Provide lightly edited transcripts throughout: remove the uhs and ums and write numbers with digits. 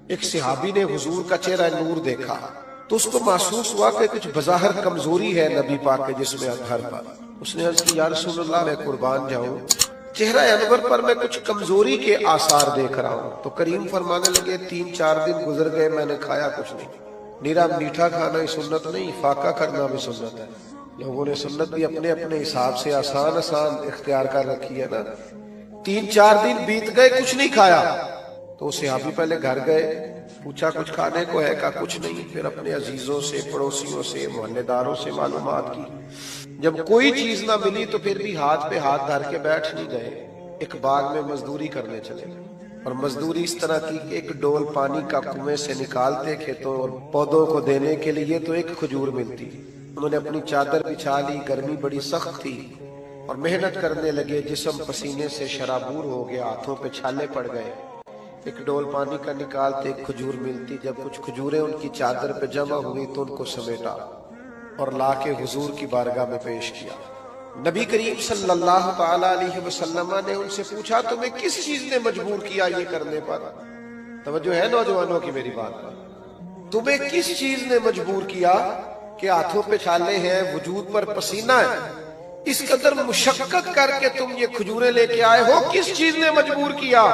ایک صحابی نے حضور کا چہرہ نور دیکھا تو اس کو محسوس ہوا کہ کچھ بظاہر کمزوری ہے نبی پاک کے جسم اطہر پر۔ اس نے عرض کی یا رسول اللہ میں قربان جاؤں، چہرہ انور پر میں کچھ کمزوری کے آثار دیکھ رہا ہوں۔ تو کریم فرمانے لگے 3-4 دن گزر گئے، میں نے کھایا کچھ نہیں۔ نیرا میٹھا کھانا ہی سنت نہیں، فاقہ کرنا بھی سنت ہے۔ لوگوں نے سنت بھی اپنے اپنے حساب سے آسان اختیار کر رکھی ہے نا۔ 3-4 دن بیت گئے، کچھ نہیں کھایا۔ تو صحابی پہلے گھر گئے، پوچھا کچھ کھانے کو ہے؟ کہا کچھ نہیں۔ پھر اپنے عزیزوں سے، پڑوسیوں سے، محلے داروں سے معلومات کی۔ جب کوئی چیز نہ ملی تو پھر بھی ہاتھ پہ ہاتھ دھر کے بیٹھ نہیں گئے، ایک باغ میں مزدوری کرنے چلے گئے۔ اور مزدوری اس طرح کی کہ ایک ڈول پانی کا کنویں سے نکالتے کھیتوں اور پودوں کو دینے کے لیے تو ایک کھجور ملتی۔ انہوں نے اپنی چادر بچھا لی، گرمی بڑی سخت تھی اور محنت کرنے لگے، جسم پسینے سے شرابور ہو گیا، ہاتھوں پہ چھالے پڑ گئے۔ ایک ڈول پانی کا نکالتے ایک کھجور ملتی۔ جب کچھ کھجوریں ان کی چادر پہ جمع ہوئی تو ان کو سمیٹا اور لا کے حضور کی بارگاہ میں پیش کیا۔ نبی کریم صلی اللہ تعالی علیہ وسلم نے ان سے پوچھا تمہیں کس چیز نے مجبور کیا یہ کرنے پر؟ توجہ ہے نوجوانوں کی میری بات پر؟ تمہیں کس چیز نے مجبور کیا کہ ہاتھوں پہ چھالے ہیں، وجود پر پسینہ ہے، اس قدر مشقت کر کے تم یہ کھجوریں لے کے آئے ہو، کس چیز نے مجبور کیا؟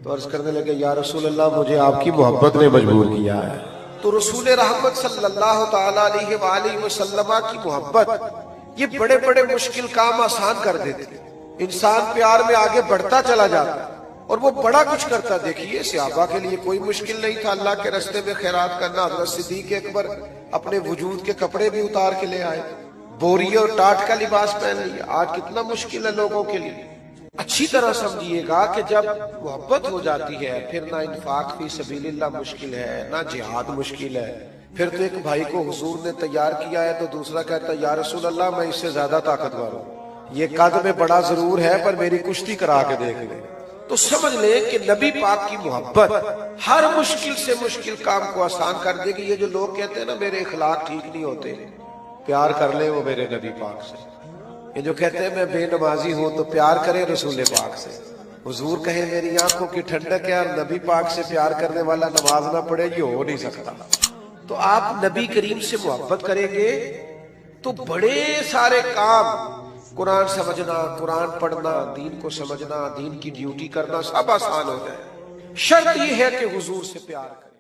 تو عرض کرنے لگے یا رسول اللہ مجھے آپ کی محبت نے مجبور کیا ہے۔ تو رسول رحمت صلی اللہ تعالی علیہ وآلہ وسلم کی محبت یہ بڑے بڑے مشکل کام آسان کر دیتے۔ انسان پیار میں آگے بڑھتا چلا جاتا اور وہ بڑا کچھ کرتا۔ دیکھیے صحابہ کے لیے کوئی مشکل نہیں تھا اللہ کے راستے میں خیرات کرنا۔ حضرت صدیق اکبر اپنے وجود کے کپڑے بھی اتار کے لے آئے، بوری اور ٹاٹ کا لباس پہن لیا۔ آج کتنا مشکل ہے لوگوں کے لیے۔ اچھی طرح سمجھیے گا کہ جب محبت ہو جاتی ہے پھر نہ انفاق فی سبیل اللہ مشکل ہے، نہ جہاد مشکل ہے۔ پھر تو ایک بھائی کو حضور نے تیار کیا ہے تو دوسرا کہتا ہے یا رسول اللہ میں اس سے زیادہ طاقتور ہوں، یہ قد میں بڑا ضرور ہے پر میری کشتی کرا کے دیکھ لیں۔ تو سمجھ لیں کہ نبی پاک کی محبت ہر مشکل سے مشکل کام کو آسان کر دے گی۔ یہ جو لوگ کہتے ہیں نا میرے اخلاق ٹھیک نہیں ہوتے، پیار کر لیں وہ میرے نبی پاک سے۔ یہ جو کہتے ہیں میں بے نمازی ہوں تو پیار کریں رسول پاک سے۔ حضور کہیں میری آنکھوں کی ٹھنڈک ہے اور نبی پاک سے پیار کرنے والا نماز نہ پڑھے، یہ ہو نہیں سکتا۔ تو آپ نبی کریم سے محبت کریں گے تو بڑے سارے کام، قرآن سمجھنا، قرآن پڑھنا، دین کو سمجھنا، دین کی ڈیوٹی کرنا سب آسان ہو جائے۔ شرط یہ ہے کہ حضور سے پیار کریں۔